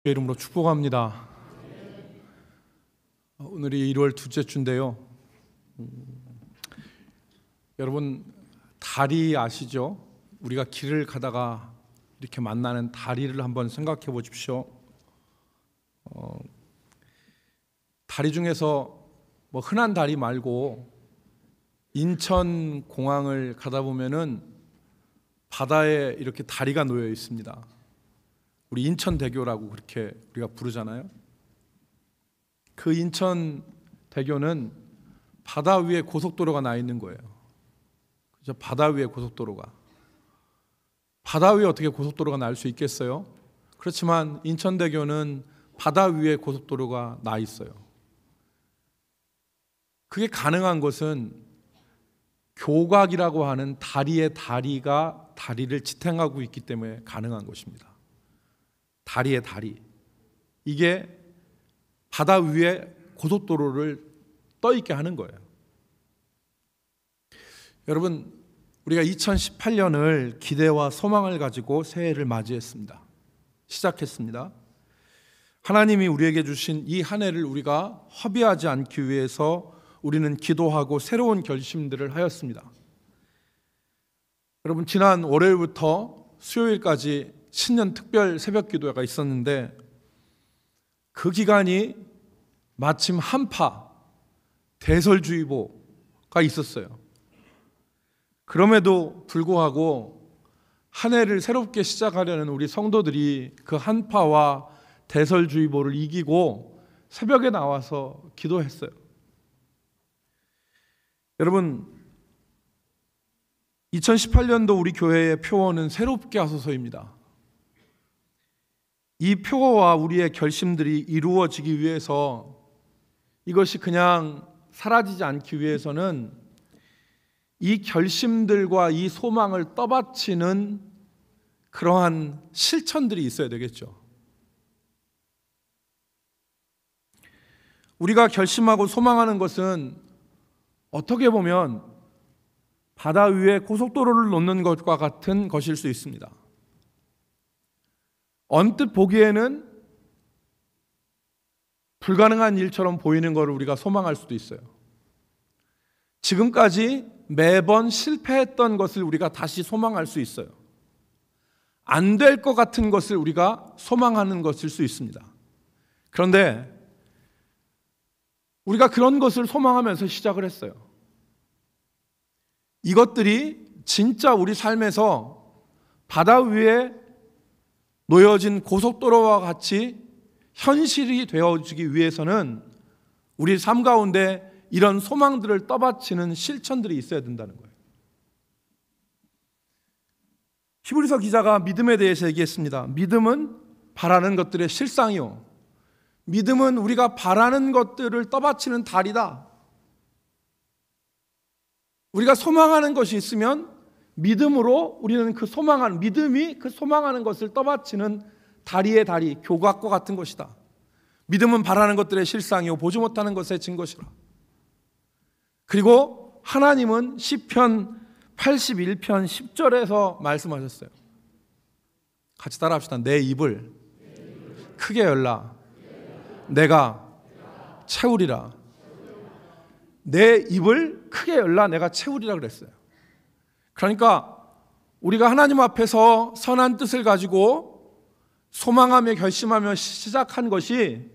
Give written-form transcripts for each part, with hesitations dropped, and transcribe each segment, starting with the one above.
주의 이름으로 축복합니다. 오늘이 1월 둘째 주인데요. 여러분 다리 아시죠? 우리가 길을 가다가 이렇게 만나는 다리를 한번 생각해 보십시오. 다리 중에서 뭐 흔한 다리 말고 인천 공항을 가다 보면은 바다에 이렇게 다리가 놓여 있습니다. 우리 인천대교라고 그렇게 우리가 부르잖아요. 그 인천대교는 바다 위에 고속도로가 나 있는 거예요. 그죠? 바다 위에 고속도로가. 바다 위에 어떻게 고속도로가 날 수 있겠어요? 그렇지만 인천대교는 바다 위에 고속도로가 나 있어요. 그게 가능한 것은 교각이라고 하는 다리의 다리가 다리를 지탱하고 있기 때문에 가능한 것입니다. 다리의 다리. 이게 바다 위에 고속도로를 떠 있게 하는 거예요. 여러분, 우리가 2018년을 기대와 소망을 가지고 새해를 맞이했습니다. 시작했습니다. 하나님이 우리에게 주신 이 한 해를 우리가 허비하지 않기 위해서 우리는 기도하고 새로운 결심들을 하였습니다. 여러분, 지난 월요일부터 수요일까지 신년 특별 새벽 기도회가 있었는데 그 기간이 마침 한파 대설주의보가 있었어요. 그럼에도 불구하고 한 해를 새롭게 시작하려는 우리 성도들이 그 한파와 대설주의보를 이기고 새벽에 나와서 기도했어요. 여러분, 2018년도 우리 교회의 표어는 새롭게 하소서입니다. 이 표어와 우리의 결심들이 이루어지기 위해서, 이것이 그냥 사라지지 않기 위해서는 이 결심들과 이 소망을 떠받치는 그러한 실천들이 있어야 되겠죠. 우리가 결심하고 소망하는 것은 어떻게 보면 바다 위에 고속도로를 놓는 것과 같은 것일 수 있습니다. 언뜻 보기에는 불가능한 일처럼 보이는 것을 우리가 소망할 수도 있어요. 지금까지 매번 실패했던 것을 우리가 다시 소망할 수 있어요. 안 될 것 같은 것을 우리가 소망하는 것일 수 있습니다. 그런데 우리가 그런 것을 소망하면서 시작을 했어요. 이것들이 진짜 우리 삶에서 바다 위에 놓여진 고속도로와 같이 현실이 되어지기 위해서는 우리 삶 가운데 이런 소망들을 떠받치는 실천들이 있어야 된다는 거예요. 히브리서 기자가 믿음에 대해서 얘기했습니다. 믿음은 바라는 것들의 실상이요, 믿음은 우리가 바라는 것들을 떠받치는 다리다. 우리가 소망하는 것이 있으면 믿음으로 우리는 믿음이 그 소망하는 것을 떠받치는 다리의 다리, 교각과 같은 것이다. 믿음은 바라는 것들의 실상이요 보지 못하는 것의 증거시라. 그리고 하나님은 시편 81편 10절에서 말씀하셨어요. 같이 따라합시다. 내 입을 크게 열라 내가 채우리라. 내 입을 크게 열라 내가 채우리라 그랬어요. 그러니까 우리가 하나님 앞에서 선한 뜻을 가지고 소망하며 결심하며 시작한 것이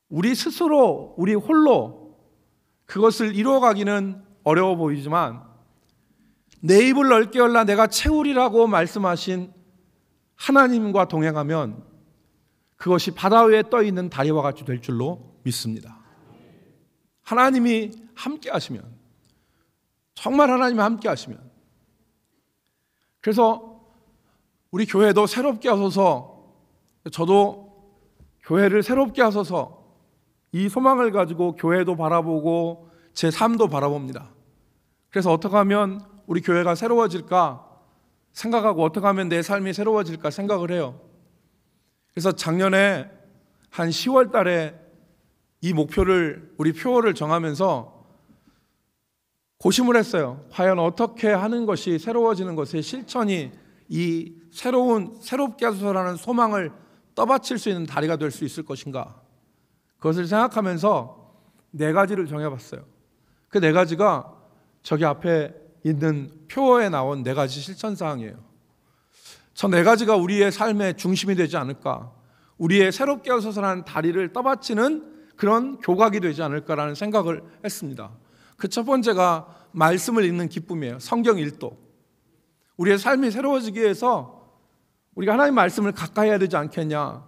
우리 스스로, 우리 홀로 그것을 이루어가기는 어려워 보이지만 내 입을 넓게 열라 내가 채우리라고 말씀하신 하나님과 동행하면 그것이 바다 위에 떠 있는 다리와 같이 될 줄로 믿습니다. 하나님이 함께 하시면, 정말 하나님이 함께 하시면, 그래서 우리 교회도 새롭게 하소서, 저도 교회를 새롭게 하소서, 이 소망을 가지고 교회도 바라보고 제 삶도 바라봅니다. 그래서 어떻게 하면 우리 교회가 새로워질까 생각하고 어떻게 하면 내 삶이 새로워질까 생각을 해요. 그래서 작년에 한 10월 달에 이 목표를, 우리 표어를 정하면서 고심을 했어요. 과연 어떻게 하는 것이 새로워지는 것의 실천이 이 새롭게 하소서라는 소망을 떠받칠 수 있는 다리가 될 수 있을 것인가? 그것을 생각하면서 4가지를 정해봤어요. 그 4가지가 저기 앞에 있는 표에 나온 4가지 실천사항이에요. 저 4가지가 우리의 삶의 중심이 되지 않을까? 우리의 새롭게 어서서라는 다리를 떠받치는 그런 교각이 되지 않을까라는 생각을 했습니다. 그 첫 번째가 말씀을 읽는 기쁨이에요. 성경 일독. 우리의 삶이 새로워지기 위해서 우리가 하나님 말씀을 가까이 해야 되지 않겠냐.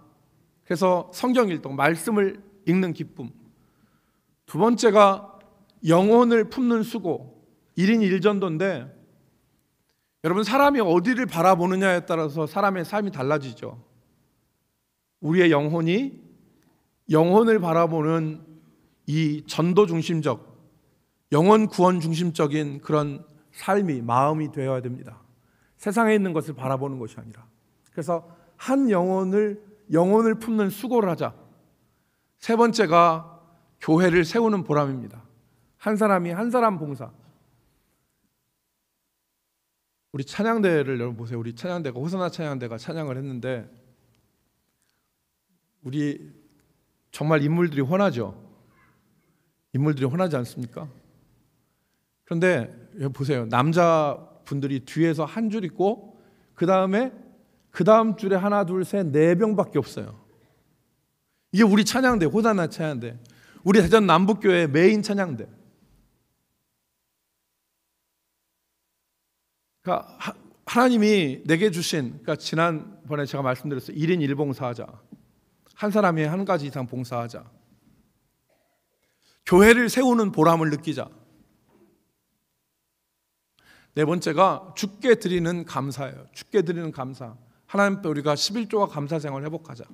그래서 성경 일독, 말씀을 읽는 기쁨. 두 번째가 영혼을 품는 수고. 1인 1전도인데 여러분, 사람이 어디를 바라보느냐에 따라서 사람의 삶이 달라지죠. 우리의 영혼을 바라보는 이 전도 중심적, 영혼 구원 중심적인 그런 삶이, 마음이 되어야 됩니다. 세상에 있는 것을 바라보는 것이 아니라. 그래서 한 영혼을 품는 수고를 하자. 세 번째가 교회를 세우는 보람입니다. 한 사람이 한 사람 봉사. 우리 찬양대를 여러분 보세요. 우리 찬양대가, 호산나 찬양대가 찬양을 했는데 우리 정말 인물들이 훤하죠. 인물들이 훤하지 않습니까? 그런데 여기 보세요. 남자분들이 뒤에서 한 줄 있고 그 다음 줄에 하나, 둘, 셋, 4명밖에 없어요. 이게 우리 찬양대, 호산나 찬양대, 우리 대전 남북교회 메인 찬양대. 그러니까 하나님이 내게 주신, 그러니까 지난번에 제가 말씀드렸어요. 1인 1봉사하자. 한 사람이 한 가지 이상 봉사하자. 교회를 세우는 보람을 느끼자. 네 번째가 주께 드리는 감사예요. 주께 드리는 감사. 하나님께 우리가 11조와 감사 생활을 회복하자.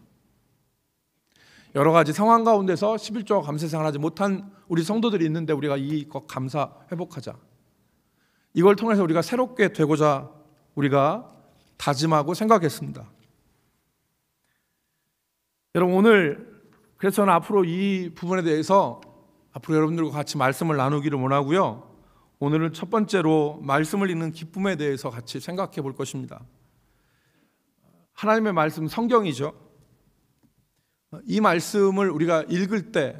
여러 가지 상황 가운데서 11조와 감사 생활을 하지 못한 우리 성도들이 있는데 우리가 이것 감사 회복하자. 이걸 통해서 우리가 새롭게 되고자 우리가 다짐하고 생각했습니다. 여러분, 오늘 그래서 저는 앞으로 이 부분에 대해서 앞으로 여러분들과 같이 말씀을 나누기를 원하고요. 오늘은 첫 번째로 말씀을 읽는 기쁨에 대해서 같이 생각해 볼 것입니다. 하나님의 말씀, 성경이죠. 이 말씀을 우리가 읽을 때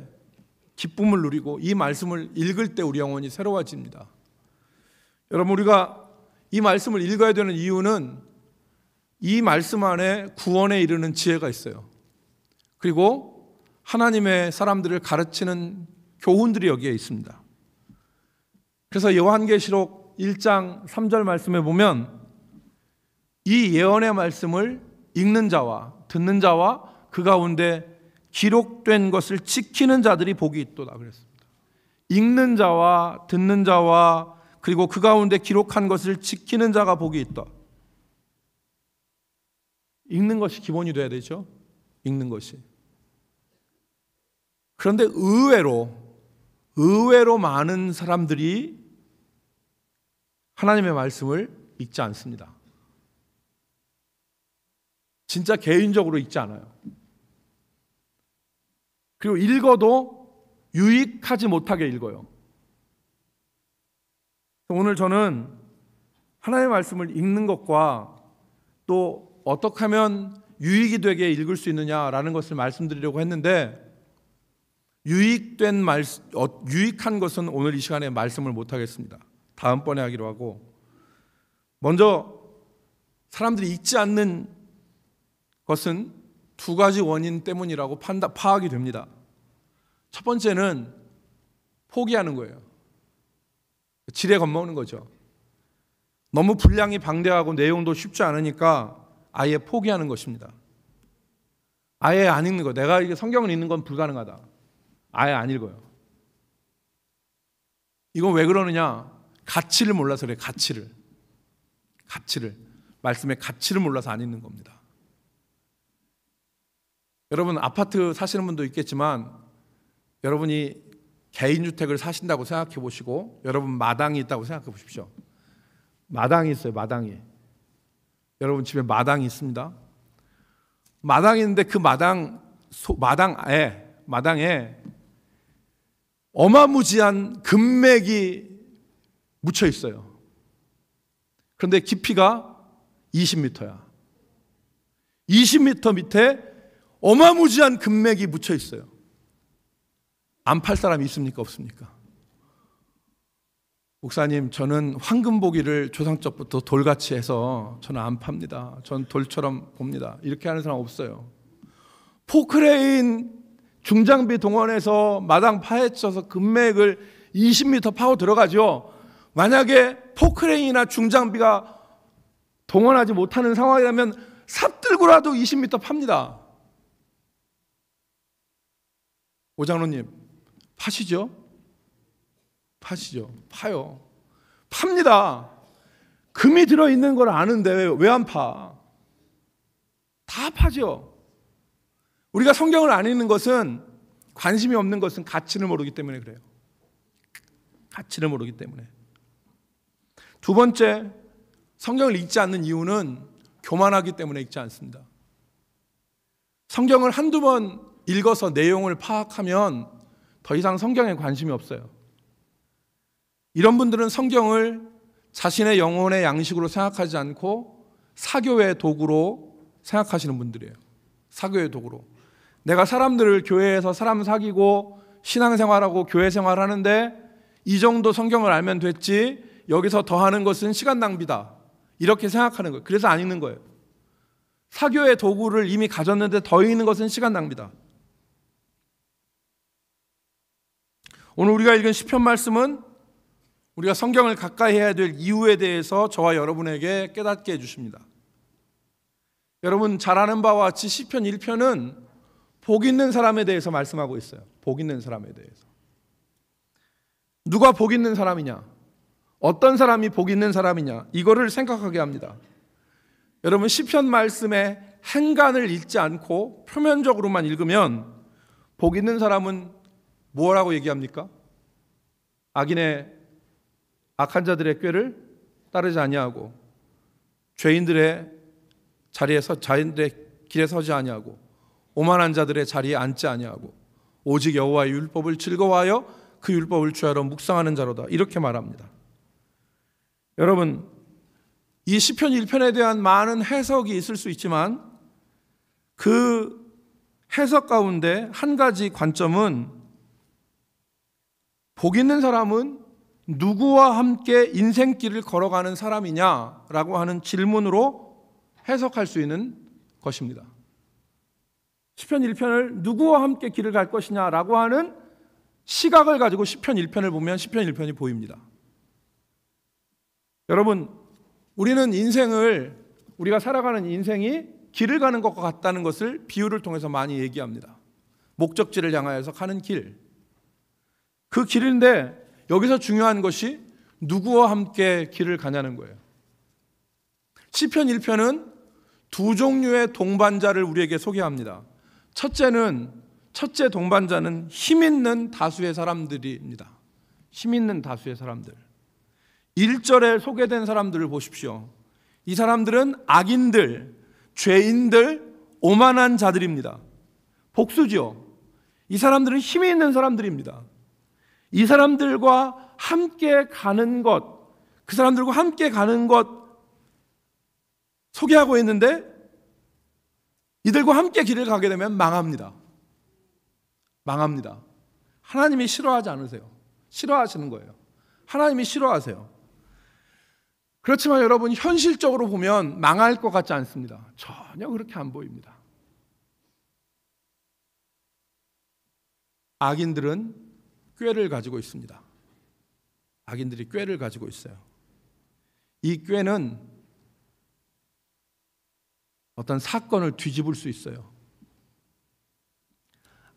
기쁨을 누리고 이 말씀을 읽을 때 우리 영혼이 새로워집니다. 여러분, 우리가 이 말씀을 읽어야 되는 이유는 이 말씀 안에 구원에 이르는 지혜가 있어요. 그리고 하나님의 사람들을 가르치는 교훈들이 여기에 있습니다. 그래서 요한계시록 1장 3절 말씀에 보면 이 예언의 말씀을 읽는 자와 듣는 자와 그 가운데 기록된 것을 지키는 자들이 복이 있도다 그랬습니다. 읽는 자와 듣는 자와 그리고 그 가운데 기록한 것을 지키는 자가 복이 있다. 읽는 것이 기본이 돼야 되죠. 읽는 것이. 그런데 의외로 많은 사람들이 하나님의 말씀을 읽지 않습니다. 진짜 개인적으로 읽지 않아요. 그리고 읽어도 유익하지 못하게 읽어요. 오늘 저는 하나님의 말씀을 읽는 것과 또 어떻게 하면 유익이 되게 읽을 수 있느냐라는 것을 말씀드리려고 했는데 유익한 것은 오늘 이 시간에 말씀을 못하겠습니다. 다음번에 하기로 하고, 먼저 사람들이 읽지 않는 것은 2가지 원인 때문이라고 파악이 됩니다. 첫 번째는 포기하는 거예요. 지레 겁먹는 거죠. 너무 분량이 방대하고 내용도 쉽지 않으니까 아예 포기하는 것입니다. 아예 안 읽는 거. 내가 이게 성경을 읽는 건 불가능하다. 아예 안 읽어요. 이건 왜 그러느냐? 가치를 몰라서 그래요. 가치를. 말씀의 가치를 몰라서 안 읽는 겁니다. 여러분, 아파트 사시는 분도 있겠지만 여러분이 개인주택을 사신다고 생각해 보시고 여러분 마당이 있다고 생각해 보십시오. 마당이 있어요. 마당이. 여러분 집에 마당이 있습니다. 마당이 있는데 그 마당에 어마무지한 금맥이 묻혀 있어요. 그런데 깊이가 20m야. 20m 밑에 어마무지한 금맥이 묻혀 있어요. 안 팔 사람이 있습니까? 없습니까? 목사님, 저는 황금보기를 조상적부터 돌같이 해서 저는 안 팝니다. 전 돌처럼 봅니다. 이렇게 하는 사람 없어요. 포크레인 중장비 동원해서 마당 파헤쳐서 금맥을 20m 파고 들어가죠. 만약에 포크레인이나 중장비가 동원하지 못하는 상황이라면 삽들고라도 20m 팝니다. 오장로님, 파시죠? 파시죠? 파요. 팝니다. 금이 들어있는 걸 아는데 왜 안 파? 다 파죠. 우리가 성경을 안 읽는 것은, 관심이 없는 것은 가치를 모르기 때문에 그래요. 가치를 모르기 때문에. 두 번째, 성경을 읽지 않는 이유는 교만하기 때문에 읽지 않습니다. 성경을 한두 번 읽어서 내용을 파악하면 더 이상 성경에 관심이 없어요. 이런 분들은 성경을 자신의 영혼의 양식으로 생각하지 않고 사교의 도구로 생각하시는 분들이에요. 사교의 도구로. 내가 사람들을 교회에서 사람 사귀고 신앙생활하고 교회생활하는데 이 정도 성경을 알면 됐지, 여기서 더 하는 것은 시간 낭비다, 이렇게 생각하는 거예요. 그래서 안 읽는 거예요. 사교의 도구를 이미 가졌는데 더 읽는 것은 시간 낭비다. 오늘 우리가 읽은 시편 말씀은 우리가 성경을 가까이 해야 될 이유에 대해서 저와 여러분에게 깨닫게 해주십니다. 여러분 잘 아는 바와 같이 시편 1편은 복 있는 사람에 대해서 말씀하고 있어요. 복 있는 사람에 대해서. 누가 복 있는 사람이냐? 어떤 사람이 복 있는 사람이냐? 이거를 생각하게 합니다. 여러분 시편 말씀의 행간을 읽지 않고 표면적으로만 읽으면 복 있는 사람은 뭐라고 얘기합니까? 악한 자들의 꾀를 따르지 아니하고 자인들의 길에 서지 아니하고 오만한 자들의 자리에 앉지 아니하고 오직 여호와의 율법을 즐거워하여 그 율법을 주야로 묵상하는 자로다, 이렇게 말합니다. 여러분 이 시편 1편에 대한 많은 해석이 있을 수 있지만 그 해석 가운데 한 가지 관점은, 복 있는 사람은 누구와 함께 인생길을 걸어가는 사람이냐라고 하는 질문으로 해석할 수 있는 것입니다. 시편 1편을 누구와 함께 길을 갈 것이냐라고 하는 시각을 가지고 시편 1편을 보면 시편 1편이 보입니다. 여러분 우리는 우리가 살아가는 인생이 길을 가는 것과 같다는 것을 비유를 통해서 많이 얘기합니다. 목적지를 향하여서 가는 길, 그 길인데 여기서 중요한 것이 누구와 함께 길을 가냐는 거예요. 시편 1편은 두 종류의 동반자를 우리에게 소개합니다. 첫째 동반자는 힘 있는 다수의 사람들입니다. 힘 있는 다수의 사람들. 1절에 소개된 사람들을 보십시오. 이 사람들은 악인들, 죄인들, 오만한 자들입니다. 복수죠. 이 사람들은 힘이 있는 사람들입니다. 이 사람들과 함께 가는 것, 그 사람들과 함께 가는 것 소개하고 있는데 이들과 함께 길을 가게 되면 망합니다. 망합니다. 하나님이 싫어하지 않으세요. 싫어하시는 거예요. 하나님이 싫어하세요. 그렇지만 여러분 현실적으로 보면 망할 것 같지 않습니다. 전혀 그렇게 안 보입니다. 악인들은 꾀를 가지고 있습니다. 악인들이 꾀를 가지고 있어요. 이 꾀는 어떤 사건을 뒤집을 수 있어요.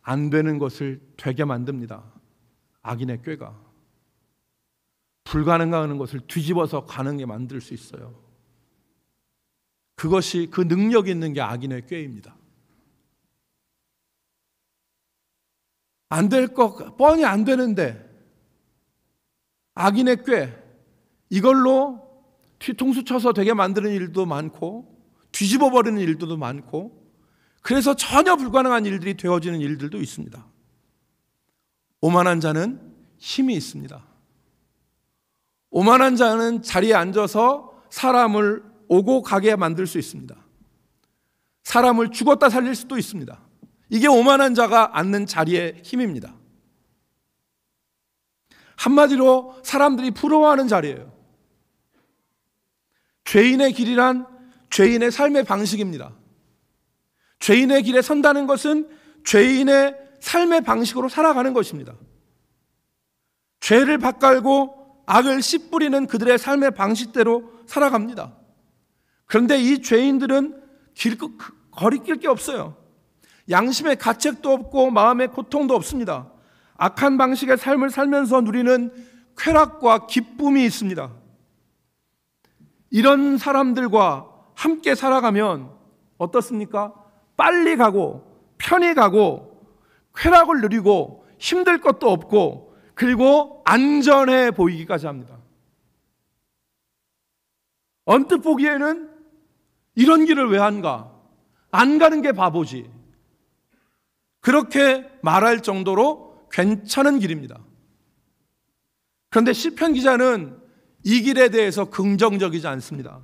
안 되는 것을 되게 만듭니다. 악인의 꾀가. 불가능한 것을 뒤집어서 가능하게 만들 수 있어요. 그것이, 그 능력이 있는 게 악인의 꾀입니다. 안 될 것, 뻔히 안 되는데 악인의 꾀, 이걸로 뒤통수 쳐서 되게 만드는 일도 많고 뒤집어 버리는 일들도 많고, 그래서 전혀 불가능한 일들이 되어지는 일들도 있습니다. 오만한 자는 힘이 있습니다. 오만한 자는 자리에 앉아서 사람을 오고 가게 만들 수 있습니다. 사람을 죽었다 살릴 수도 있습니다. 이게 오만한 자가 앉는 자리의 힘입니다. 한마디로 사람들이 부러워하는 자리예요. 죄인의 길이란 죄인의 삶의 방식입니다. 죄인의 길에 선다는 것은 죄인의 삶의 방식으로 살아가는 것입니다. 죄를 밭갈고 악을 씨 뿌리는 그들의 삶의 방식대로 살아갑니다. 그런데 이 죄인들은 거리낄 게 없어요. 양심의 가책도 없고 마음의 고통도 없습니다. 악한 방식의 삶을 살면서 누리는 쾌락과 기쁨이 있습니다. 이런 사람들과 함께 살아가면 어떻습니까? 빨리 가고 편히 가고 쾌락을 누리고 힘들 것도 없고 그리고 안전해 보이기까지 합니다. 언뜻 보기에는 이런 길을 왜 안 가? 안 가는 게 바보지. 그렇게 말할 정도로 괜찮은 길입니다. 그런데 시편 기자는 이 길에 대해서 긍정적이지 않습니다.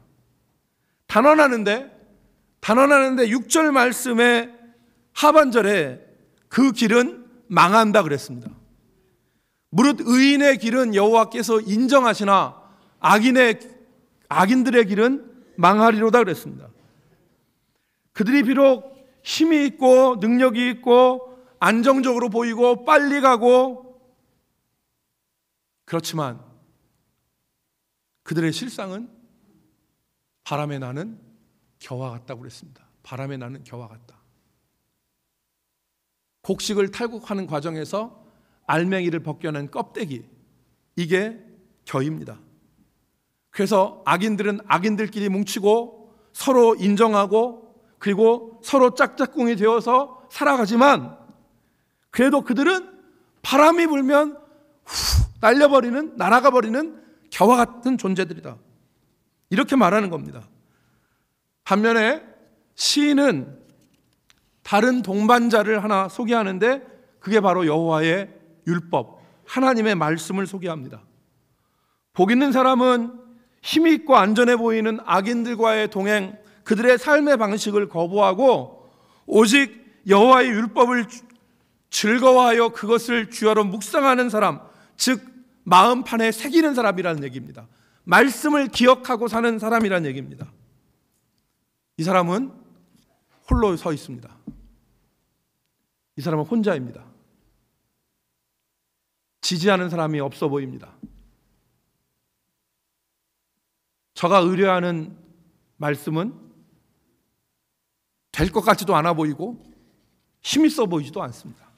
단언하는데 6절 말씀의 하반절에 그 길은 망한다 그랬습니다. 무릇 의인의 길은 여호와께서 인정하시나 악인들의 길은 망하리로다 그랬습니다. 그들이 비록 힘이 있고 능력이 있고 안정적으로 보이고 빨리 가고 그렇지만 그들의 실상은 바람에 나는 겨와 같다고 그랬습니다. 바람에 나는 겨와 같다. 곡식을 탈곡하는 과정에서 알맹이를 벗겨낸 껍데기, 이게 겨입니다. 그래서 악인들은 악인들끼리 뭉치고 서로 인정하고 그리고 서로 짝짝꿍이 되어서 살아가지만 그래도 그들은 바람이 불면 날려버리는, 날아가 버리는 겨와 같은 존재들이다. 이렇게 말하는 겁니다. 반면에 시인은 다른 동반자를 하나 소개하는데 그게 바로 여호와의 율법, 하나님의 말씀을 소개합니다. 복 있는 사람은 힘이 있고 안전해 보이는 악인들과의 동행, 그들의 삶의 방식을 거부하고 오직 여호와의 율법을 즐거워하여 그것을 주야로 묵상하는 사람, 즉 마음판에 새기는 사람이라는 얘기입니다. 말씀을 기억하고 사는 사람이라는 얘기입니다. 이 사람은 홀로 서 있습니다. 이 사람은 혼자입니다. 지지하는 사람이 없어 보입니다. 저가 의뢰하는 말씀은 될 것 같지도 않아 보이고 힘 있어 보이지도 않습니다.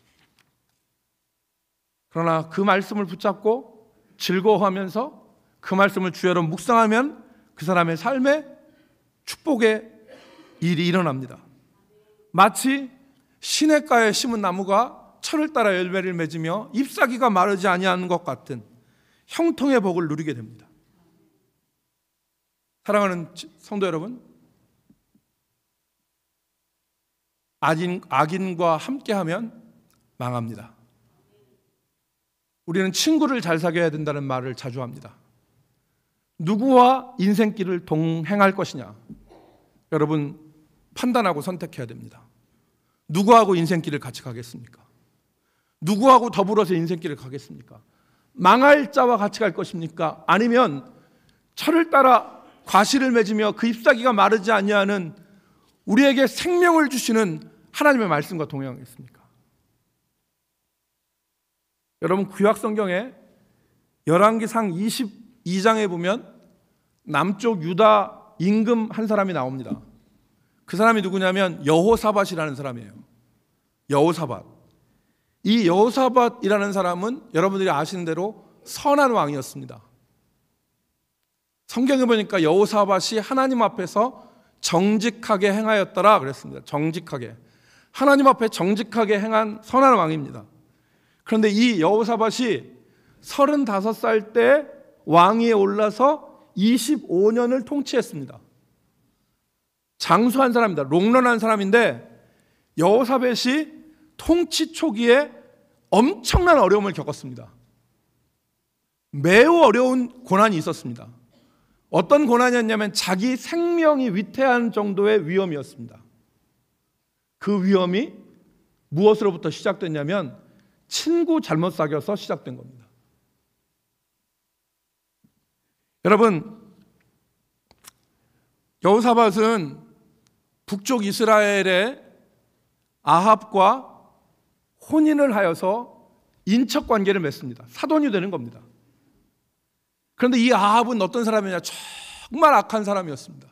그러나 그 말씀을 붙잡고 즐거워하면서 그 말씀을 주야로 묵상하면 그 사람의 삶에 축복의 일이 일어납니다. 마치 시냇가에 심은 나무가 철을 따라 열매를 맺으며 잎사귀가 마르지 아니하는 것 같은 형통의 복을 누리게 됩니다. 사랑하는 성도 여러분, 악인과 함께하면 망합니다. 우리는 친구를 잘 사귀어야 된다는 말을 자주 합니다. 누구와 인생길을 동행할 것이냐? 여러분 판단하고 선택해야 됩니다. 누구하고 인생길을 같이 가겠습니까? 누구하고 더불어서 인생길을 가겠습니까? 망할 자와 같이 갈 것입니까? 아니면 철을 따라 과실을 맺으며 그 잎사귀가 마르지 아니하는 우리에게 생명을 주시는 하나님의 말씀과 동행하겠습니까? 여러분 구약 성경에 열왕기상 22장에 보면 남쪽 유다 임금 한 사람이 나옵니다. 그 사람이 누구냐면 여호사밧이라는 사람이에요. 여호사밧. 이 여호사밧이라는 사람은 여러분들이 아시는 대로 선한 왕이었습니다. 성경에 보니까 여호사밧이 하나님 앞에서 정직하게 행하였더라 그랬습니다. 정직하게. 하나님 앞에 정직하게 행한 선한 왕입니다. 그런데 이 여호사밧이 35살 때 왕위에 올라서 25년을 통치했습니다. 장수한 사람입니다. 롱런한 사람인데 여호사밧이 통치 초기에 엄청난 어려움을 겪었습니다. 매우 어려운 고난이 있었습니다. 어떤 고난이었냐면 자기 생명이 위태한 정도의 위험이었습니다. 그 위험이 무엇으로부터 시작됐냐면 친구 잘못 사귀어서 시작된 겁니다. 여러분, 여호사밧은 북쪽 이스라엘의 아합과 혼인을 하여서 인척 관계를 맺습니다. 사돈이 되는 겁니다. 그런데 이 아합은 어떤 사람이냐? 정말 악한 사람이었습니다.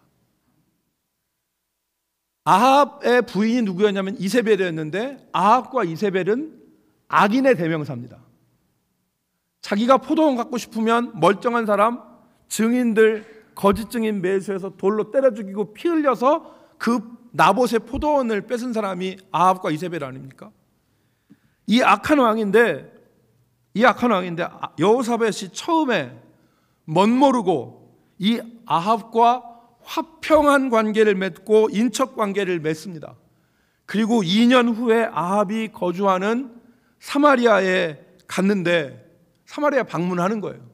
아합의 부인이 누구였냐면 이세벨이었는데, 아합과 이세벨은 악인의 대명사입니다. 자기가 포도원 갖고 싶으면 멀쩡한 사람, 증인들, 거짓 증인 매수해서 돌로 때려 죽이고 피 흘려서 그 나봇의 포도원을 뺏은 사람이 아합과 이세벨 아닙니까? 이 악한 왕인데 여호사밧이 처음에 멋모르고 이 아합과 화평한 관계를 맺고 인척 관계를 맺습니다. 그리고 2년 후에 아합이 거주하는 사마리아에 갔는데 사마리아 방문하는 거예요.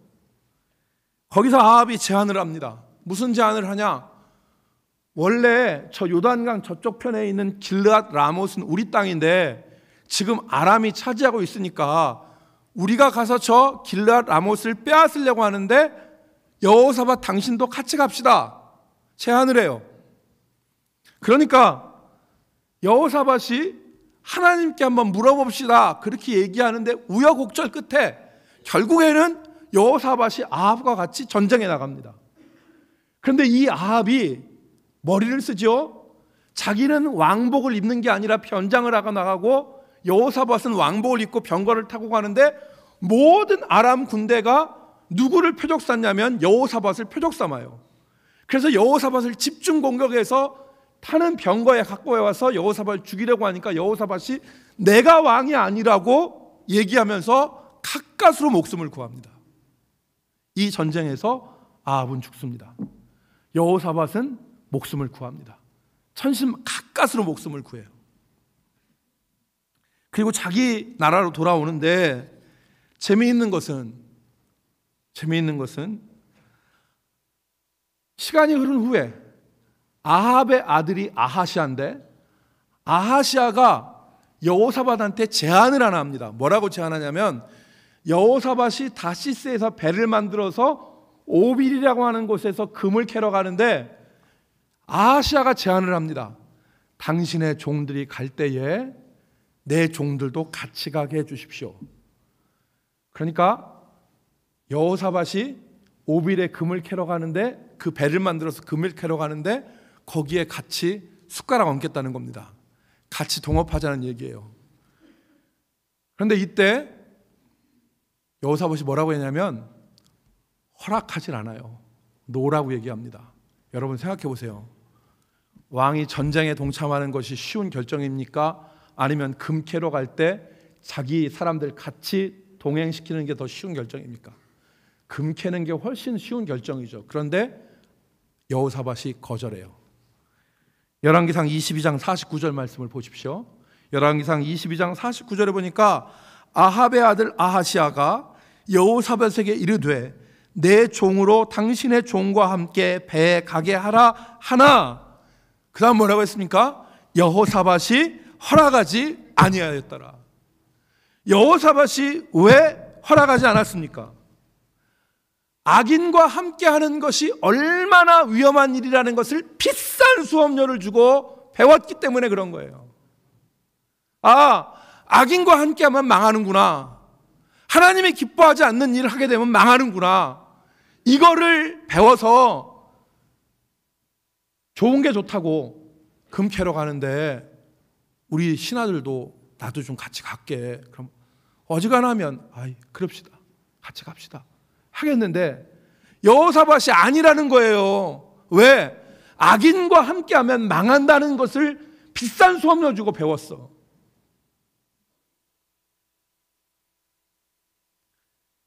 거기서 아합이 제안을 합니다. 무슨 제안을 하냐? 원래 저 요단강 저쪽 편에 있는 길르앗 라못은 우리 땅인데 지금 아람이 차지하고 있으니까 우리가 가서 저 길르앗 라못을 빼앗으려고 하는데 여호사밧 당신도 같이 갑시다. 제안을 해요. 그러니까 여호사밧이 하나님께 한번 물어봅시다. 그렇게 얘기하는데 우여곡절 끝에 결국에는 여호사밧이 아합과 같이 전쟁에 나갑니다. 그런데 이 아합이 머리를 쓰죠. 자기는 왕복을 입는 게 아니라 변장을 하고 나가고 여호사밧은 왕복을 입고 병거를 타고 가는데 모든 아람 군대가 누구를 표적 삼냐면 여호사밧을 표적 삼아요. 그래서 여호사밧을 집중 공격해서 타는 병거에 갖고 와서 여호사밧을 죽이려고 하니까 여호사밧이 내가 왕이 아니라고 얘기하면서 가까스로 목숨을 구합니다. 이 전쟁에서 아합은 죽습니다. 여호사밧은 목숨을 구합니다. 천심 가까스로 목숨을 구해요. 그리고 자기 나라로 돌아오는데 재미있는 것은 시간이 흐른 후에 아합의 아들이 아하시아인데 아하시아가 여호사밧한테 제안을 하나 합니다. 뭐라고 제안하냐면 여호사밧이 다시스에서 배를 만들어서 오빌이라고 하는 곳에서 금을 캐러 가는데 아하시아가 제안을 합니다. 당신의 종들이 갈 때에 내 종들도 같이 가게 해주십시오. 그러니까 여호사밧이 오빌에 금을 캐러 가는데 그 배를 만들어서 금을 캐러 가는데 거기에 같이 숟가락 얹겠다는 겁니다. 같이 동업하자는 얘기예요. 그런데 이때 여호사밧이 뭐라고 했냐면 허락하진 않아요. 노라고 얘기합니다. 여러분 생각해 보세요. 왕이 전쟁에 동참하는 것이 쉬운 결정입니까? 아니면 금 캐러 갈 때 자기 사람들 같이 동행시키는 게 더 쉬운 결정입니까? 금 캐는 게 훨씬 쉬운 결정이죠. 그런데 여호사밧이 거절해요. 열왕기상 22장 49절 말씀을 보십시오. 열왕기상 22장 49절에 보니까 아합의 아들 아하시아가 여호사밧에게 이르되 내 종으로 당신의 종과 함께 배에 가게 하라 하나. 그 다음 뭐라고 했습니까? 여호사밧이 허락하지 아니하였더라. 여호사밧이 왜 허락하지 않았습니까? 악인과 함께하는 것이 얼마나 위험한 일이라는 것을 비싼 수업료를 주고 배웠기 때문에 그런 거예요. 아, 악인과 함께하면 망하는구나. 하나님이 기뻐하지 않는 일을 하게 되면 망하는구나. 이거를 배워서 좋은 게 좋다고 금 캐러 가는데 우리 신하들도 나도 좀 같이 갈게. 그럼 어지간하면 그럽시다. 같이 갑시다. 하겠는데 여호사밧이 아니라는 거예요. 왜? 악인과 함께하면 망한다는 것을 비싼 수업료 주고 배웠어.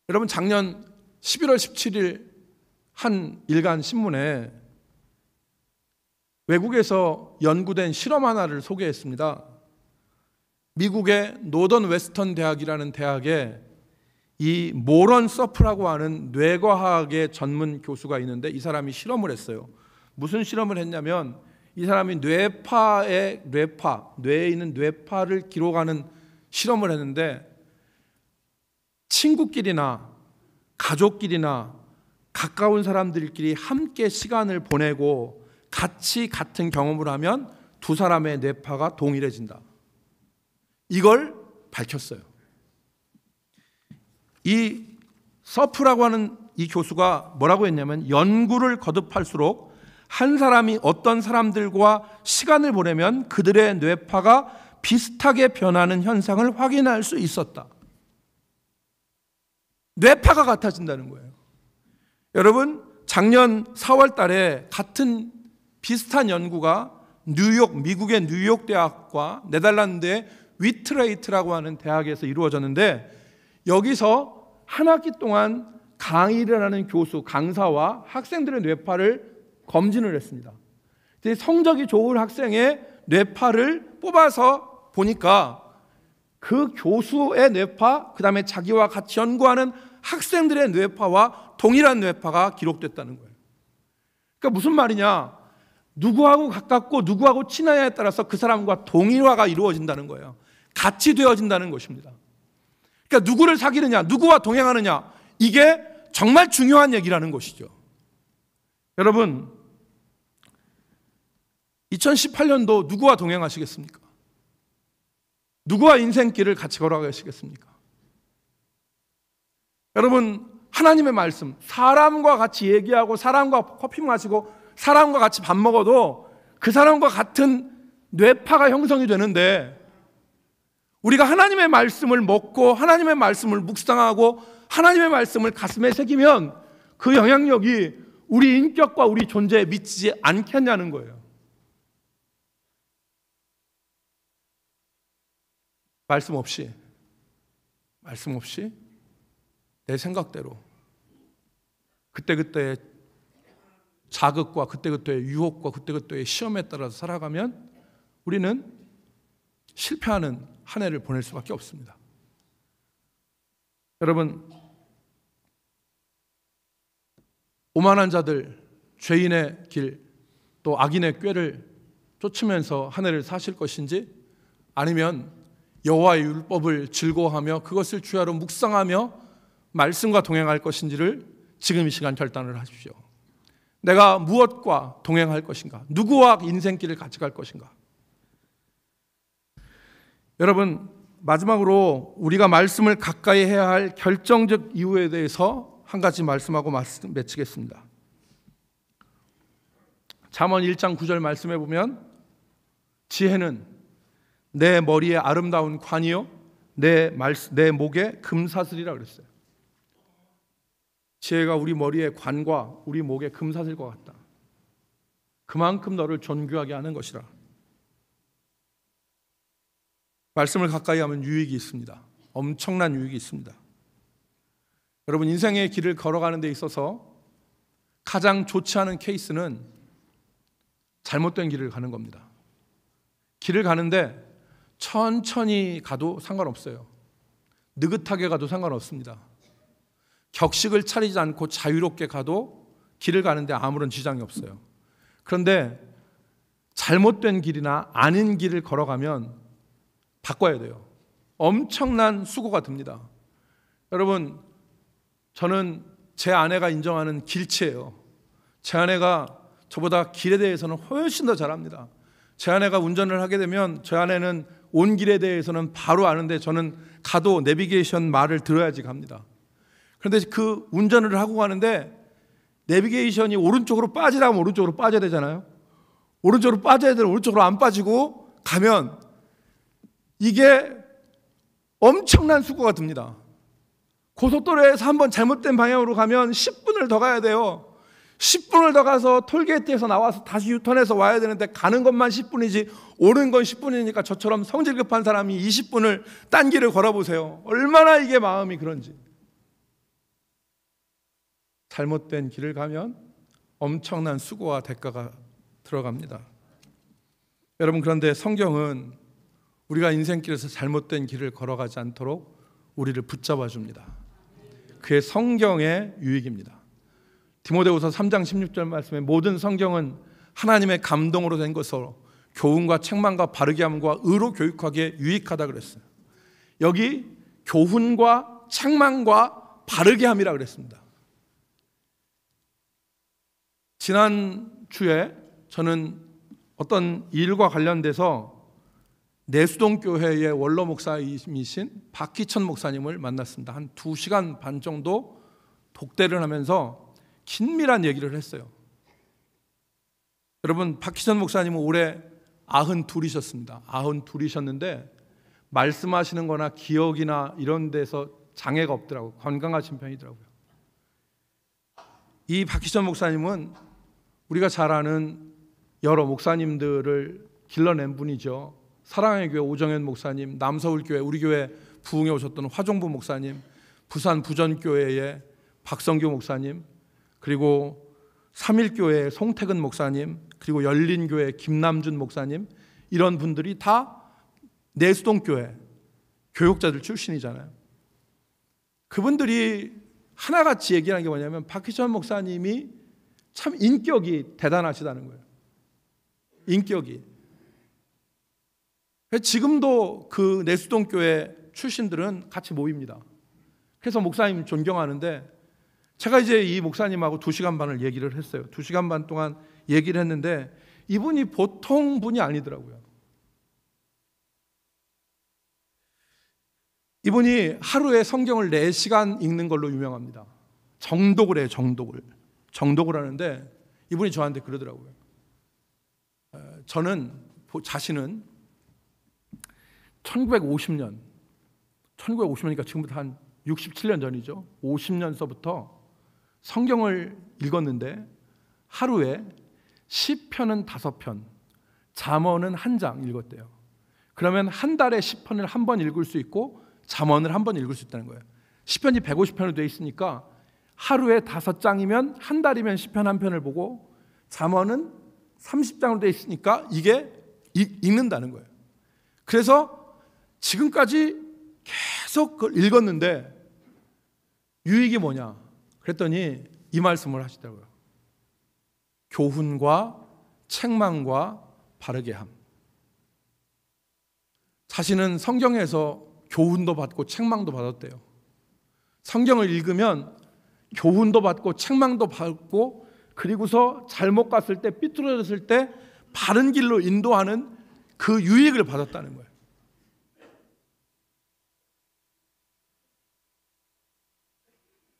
여러분 작년 11월 17일 한 일간 신문에 외국에서 연구된 실험 하나를 소개했습니다. 미국의 노던 웨스턴 대학이라는 대학에 이 모런 서프라고 하는 뇌과학의 전문 교수가 있는데 이 사람이 실험을 했어요. 무슨 실험을 했냐면 이 사람이 뇌에 있는 뇌파를 기록하는 실험을 했는데, 친구끼리나 가족끼리나 가까운 사람들끼리 함께 시간을 보내고 같이 같은 경험을 하면 두 사람의 뇌파가 동일해진다. 이걸 밝혔어요. 이 서프라고 하는 이 교수가 뭐라고 했냐면, 연구를 거듭할수록 한 사람이 어떤 사람들과 시간을 보내면 그들의 뇌파가 비슷하게 변하는 현상을 확인할 수 있었다. 뇌파가 같아진다는 거예요. 여러분, 작년 4월 달에 같은 비슷한 연구가 미국의 뉴욕 대학과 네덜란드의 위트레이트라고 하는 대학에서 이루어졌는데, 여기서 한 학기 동안 강의를 하는 교수, 강사와 학생들의 뇌파를 검진을 했습니다. 성적이 좋은 학생의 뇌파를 뽑아서 보니까 그 교수의 뇌파, 그 다음에 자기와 같이 연구하는 학생들의 뇌파와 동일한 뇌파가 기록됐다는 거예요. 그러니까 무슨 말이냐? 누구하고 가깝고 누구하고 친하냐에 따라서 그 사람과 동일화가 이루어진다는 거예요. 같이 되어진다는 것입니다. 그러니까 누구를 사귀느냐, 누구와 동행하느냐, 이게 정말 중요한 얘기라는 것이죠. 여러분, 2018년도 누구와 동행하시겠습니까? 누구와 인생길을 같이 걸어가시겠습니까? 여러분, 하나님의 말씀, 사람과 같이 얘기하고 사람과 커피 마시고 사람과 같이 밥 먹어도 그 사람과 같은 뇌파가 형성이 되는데, 우리가 하나님의 말씀을 먹고 하나님의 말씀을 묵상하고 하나님의 말씀을 가슴에 새기면 그 영향력이 우리 인격과 우리 존재에 미치지 않겠냐는 거예요. 말씀 없이 내 생각대로 그때그때의 자극과 그때그때의 유혹과 그때그때의 시험에 따라서 살아가면 우리는 실패하는 한 해를 보낼 수밖에 없습니다. 여러분, 오만한 자들, 죄인의 길, 또 악인의 꾀를 쫓으면서 한 해를 사실 것인지, 아니면 여호와의 율법을 즐거워하며 그것을 주야로 묵상하며 말씀과 동행할 것인지를 지금 이 시간 결단을 하십시오. 내가 무엇과 동행할 것인가? 누구와 인생길을 같이 갈 것인가? 여러분, 마지막으로 우리가 말씀을 가까이 해야 할 결정적 이유에 대해서 한 가지 말씀하고 맺히겠습니다. 잠언 1장 9절 말씀해 보면, 지혜는 내 머리에 아름다운 관이요 내 목에 금사슬이라 그랬어요. 지혜가 우리 머리의 관과 우리 목의 금사슬과 같다. 그만큼 너를 존귀하게 하는 것이라. 말씀을 가까이 하면 유익이 있습니다. 엄청난 유익이 있습니다. 여러분, 인생의 길을 걸어가는 데 있어서 가장 좋지 않은 케이스는 잘못된 길을 가는 겁니다. 길을 가는데 천천히 가도 상관없어요. 느긋하게 가도 상관없습니다. 격식을 차리지 않고 자유롭게 가도 길을 가는데 아무런 지장이 없어요. 그런데 잘못된 길이나 아닌 길을 걸어가면 바꿔야 돼요. 엄청난 수고가 듭니다. 여러분, 저는 제 아내가 인정하는 길치예요. 제 아내가 저보다 길에 대해서는 훨씬 더 잘합니다. 제 아내가 운전을 하게 되면 제 아내는 온 길에 대해서는 바로 아는데, 저는 가도 내비게이션 말을 들어야지 갑니다. 그런데 그 운전을 하고 가는데 내비게이션이 오른쪽으로 빠지라면 오른쪽으로 빠져야 되잖아요. 오른쪽으로 빠져야 되는 오른쪽으로 안 빠지고 가면 이게 엄청난 수고가 듭니다. 고속도로에서 한번 잘못된 방향으로 가면 10분을 더 가야 돼요. 10분을 더 가서 톨게이트에서 나와서 다시 유턴해서 와야 되는데 가는 것만 10분이지 오는 건 10분이니까 저처럼 성질 급한 사람이 20분을 딴 길을 걸어보세요. 얼마나 이게 마음이 그런지. 잘못된 길을 가면 엄청난 수고와 대가가 들어갑니다. 여러분, 그런데 성경은 우리가 인생길에서 잘못된 길을 걸어가지 않도록 우리를 붙잡아 줍니다. 그게 성경의 유익입니다. 디모데후서 3장 16절 말씀에 모든 성경은 하나님의 감동으로 된 것으로 교훈과 책망과 바르게 함과 의로 교육하기에 유익하다 그랬어요. 여기 교훈과 책망과 바르게 함이라 그랬습니다. 지난주에 저는 어떤 일과 관련돼서 내수동 교회의 원로 목사이신 박희천 목사님을 만났습니다. 한 2시간 반 정도 독대를 하면서 긴밀한 얘기를 했어요. 여러분, 박희천 목사님은 올해 92이셨습니다. 92이셨는데 말씀하시는 거나 기억이나 이런 데서 장애가 없더라고요. 건강하신 편이더라고요. 이 박희천 목사님은 우리가 잘 아는 여러 목사님들을 길러낸 분이죠. 사랑의 교회 오정현 목사님, 남서울교회 우리 교회 부흥에 오셨던 화종부 목사님, 부산 부전교회의 박성규 목사님, 그리고 삼일교회의 송태근 목사님, 그리고 열린교회 김남준 목사님, 이런 분들이 다 내수동교회 교육자들 출신이잖아요. 그분들이 하나같이 얘기하는 게 뭐냐면 박희천 목사님이 참 인격이 대단하시다는 거예요. 인격이. 지금도 그 내수동교회 출신들은 같이 모입니다. 그래서 목사님 존경하는데, 제가 이제 이 목사님하고 2시간 반을 얘기를 했어요. 2시간 반 동안 얘기를 했는데 이분이 보통 분이 아니더라고요. 이분이 하루에 성경을 4시간 읽는 걸로 유명합니다. 정독을 해요. 정독을 하는데 이분이 저한테 그러더라고요. 저는 자신은 1950년이니까 지금부터 한 67년 전이죠. 50년서부터 성경을 읽었는데 하루에 시편은 5편, 잠언은 1장 읽었대요. 그러면 한 달에 시편을 한 번 읽을 수 있고 잠언을 한 번 읽을 수 있다는 거예요. 시편이 150편으로 되어 있으니까 하루에 5장이면 한 달이면 시편 한 편을 보고, 잠언은 30장으로 되어 있으니까 이게 읽는다는 거예요. 그래서 지금까지 계속 그걸 읽었는데 유익이 뭐냐? 그랬더니 이 말씀을 하시더라고요. 교훈과 책망과 바르게 함. 자신은 성경에서 교훈도 받고 책망도 받았대요. 성경을 읽으면 교훈도 받고 책망도 받고, 그리고서 잘못 갔을 때, 삐뚤어졌을 때 바른 길로 인도하는 그 유익을 받았다는 거예요.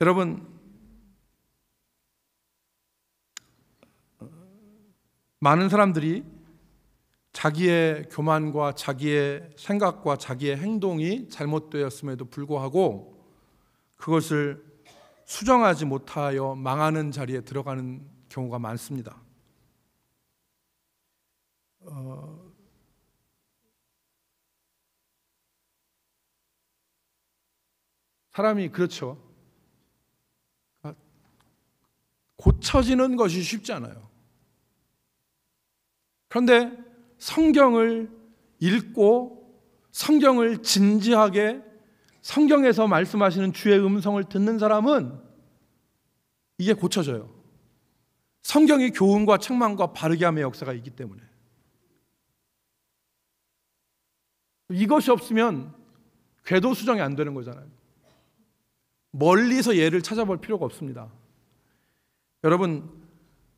여러분, 많은 사람들이 자기의 교만과 자기의 생각과 자기의 행동이 잘못되었음에도 불구하고 그것을 수정하지 못하여 망하는 자리에 들어가는 경우가 많습니다. 사람이 그렇죠. 고쳐지는 것이 쉽지 않아요. 그런데 성경을 읽고 성경을 진지하게, 성경에서 말씀하시는 주의 음성을 듣는 사람은 이게 고쳐져요. 성경이 교훈과 책망과 바르게 함의 역사가 있기 때문에. 이것이 없으면 궤도 수정이 안 되는 거잖아요. 멀리서 예를 찾아볼 필요가 없습니다. 여러분,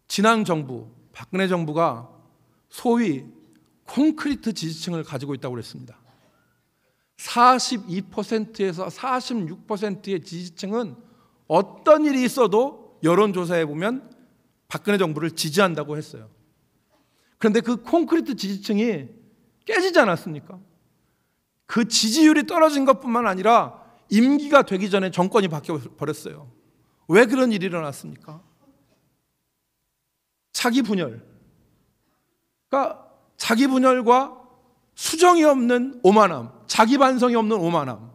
지난 정부, 박근혜 정부가 소위 콘크리트 지지층을 가지고 있다고 그랬습니다. 42%에서 46%의 지지층은 어떤 일이 있어도 여론조사에 보면 박근혜 정부를 지지한다고 했어요. 그런데 그 콘크리트 지지층이 깨지지 않았습니까? 그 지지율이 떨어진 것뿐만 아니라 임기가 되기 전에 정권이 바뀌어버렸어요. 왜 그런 일이 일어났습니까? 자기 분열. 그러니까 자기 분열과 수정이 없는 오만함, 자기 반성이 없는 오만함,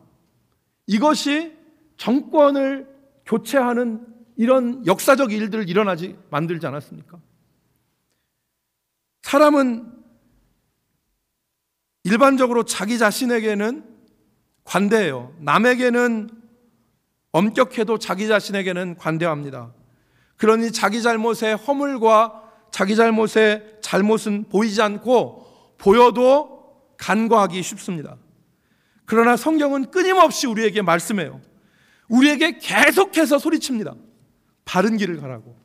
이것이 정권을 교체하는 이런 역사적 일들을 만들지 않았습니까? 사람은 일반적으로 자기 자신에게는 관대해요. 남에게는 엄격해도 자기 자신에게는 관대합니다. 그러니 자기 잘못의 허물과 자기 잘못은 보이지 않고 보여도 간과하기 쉽습니다. 그러나 성경은 끊임없이 우리에게 말씀해요. 우리에게 계속해서 소리칩니다. 바른 길을 가라고.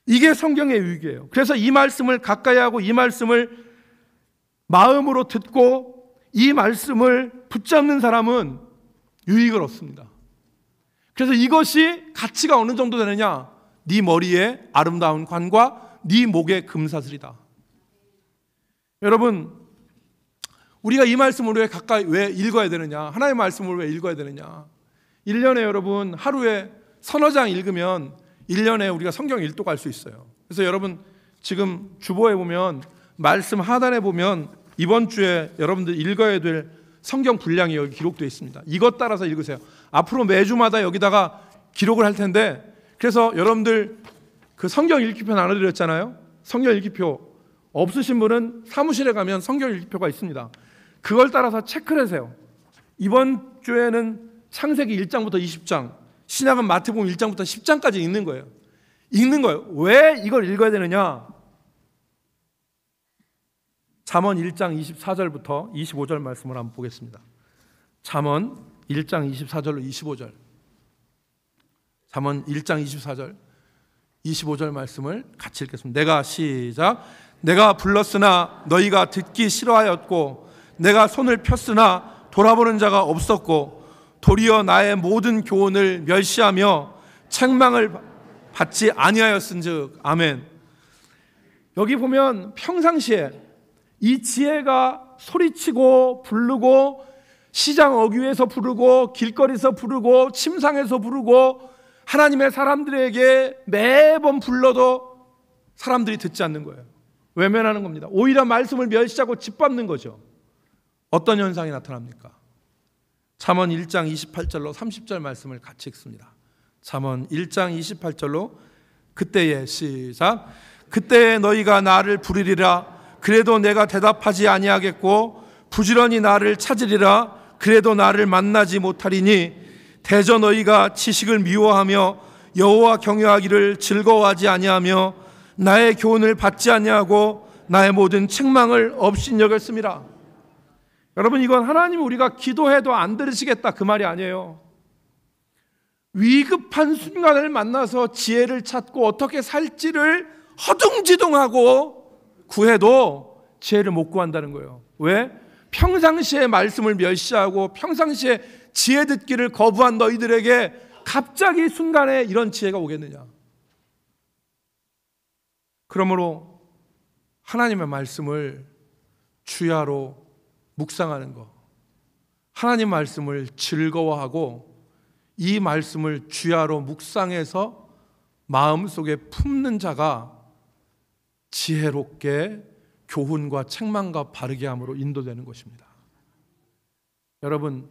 이게 성경의 유익이에요. 그래서 이 말씀을 가까이 하고 이 말씀을 마음으로 듣고 이 말씀을 붙잡는 사람은 유익을 얻습니다. 그래서 이것이 가치가 어느 정도 되느냐? 네 머리에 아름다운 관과 네 목에 금사슬이다. 여러분, 우리가 이 말씀을 왜 읽어야 되느냐? 하나님의 말씀을 왜 읽어야 되느냐? 1년에 여러분 하루에 서너 장 읽으면 1년에 우리가 성경 읽도 갈 수 있어요. 그래서 여러분 지금 주보에 보면 말씀 하단에 보면 이번 주에 여러분들 읽어야 될 성경 분량이 여기 기록되어 있습니다. 이것 따라서 읽으세요. 앞으로 매주마다 여기다가 기록을 할 텐데, 그래서 여러분들 그 성경 읽기표 나눠드렸잖아요. 성경 읽기표 없으신 분은 사무실에 가면 성경 읽기표가 있습니다. 그걸 따라서 체크를 하세요. 이번 주에는 창세기 1장부터 20장, 신약은 마태복음 1장부터 10장까지 읽는 거예요. 왜 이걸 읽어야 되느냐? 잠언 1장 24절부터 25절 말씀을 한번 보겠습니다. 잠언 1장 24절로 25절. 잠언 1장 24절 25절 말씀을 같이 읽겠습니다. 내가 시작. 내가 불렀으나 너희가 듣기 싫어하였고 내가 손을 폈으나 돌아보는 자가 없었고 도리어 나의 모든 교훈을 멸시하며 책망을 받지 아니하였은즉. 아멘. 여기 보면 평상시에 이 지혜가 소리치고 부르고 시장 어귀에서 부르고 길거리에서 부르고 침상에서 부르고 하나님의 사람들에게 매번 불러도 사람들이 듣지 않는 거예요. 외면하는 겁니다. 오히려 말씀을 멸시하고 짓밟는 거죠. 어떤 현상이 나타납니까? 잠언 1장 28절로 30절 말씀을 같이 읽습니다. 잠언 1장 28절로 그때에 시작. 그때에 너희가 나를 부르리라. 그래도 내가 대답하지 아니하겠고 부지런히 나를 찾으리라. 그래도 나를 만나지 못하리니 대저 너희가 지식을 미워하며 여호와 경외하기를 즐거워하지 아니하며 나의 교훈을 받지 아니하고 나의 모든 책망을 업신여겼음이라. 여러분, 이건 하나님 우리가 기도해도 안 들으시겠다 그 말이 아니에요. 위급한 순간을 만나서 지혜를 찾고 어떻게 살지를 허둥지둥하고 구해도 지혜를 못 구한다는 거예요. 왜? 평상시에 말씀을 멸시하고 평상시에 지혜 듣기를 거부한 너희들에게 갑자기 순간에 이런 지혜가 오겠느냐? 그러므로 하나님의 말씀을 주야로 묵상하는 것, 하나님 말씀을 즐거워하고 이 말씀을 주야로 묵상해서 마음속에 품는 자가 지혜롭게 교훈과 책망과 바르게 함으로 인도되는 것입니다. 여러분,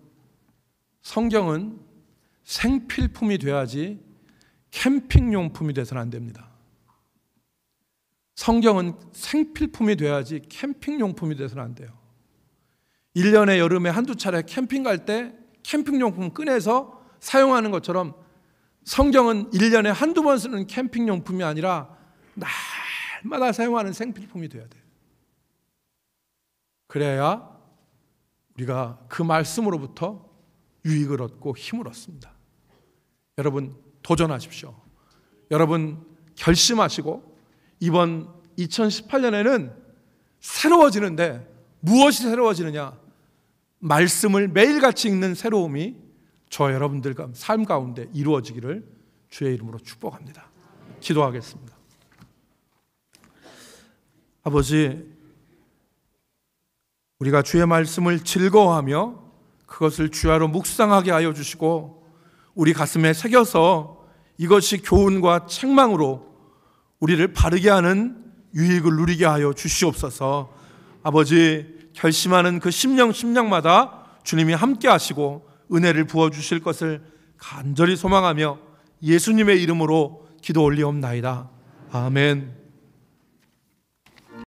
성경은 생필품이 돼야지 캠핑용품이 돼서는 안 됩니다. 성경은 생필품이 돼야지 캠핑용품이 돼서는 안 돼요. 1년에 여름에 한두 차례 캠핑 갈 때 캠핑용품 꺼내서 사용하는 것처럼 성경은 1년에 한두 번 쓰는 캠핑용품이 아니라 날마다 사용하는 생필품이 돼야 돼요. 그래야 우리가 그 말씀으로부터 유익을 얻고 힘을 얻습니다. 여러분 도전하십시오. 여러분 결심하시고 이번 2018년에는 새로워지는데 무엇이 새로워지느냐? 말씀을 매일같이 읽는 새로움이 저 여러분들 삶 가운데 이루어지기를 주의 이름으로 축복합니다. 기도하겠습니다. 아버지, 우리가 주의 말씀을 즐거워하며 그것을 주야로 묵상하게 하여 주시고 우리 가슴에 새겨서 이것이 교훈과 책망으로 우리를 바르게 하는 유익을 누리게 하여 주시옵소서. 아버지, 결심하는 그 심령마다 주님이 함께 하시고 은혜를 부어주실 것을 간절히 소망하며 예수님의 이름으로 기도 올리옵나이다. 아멘.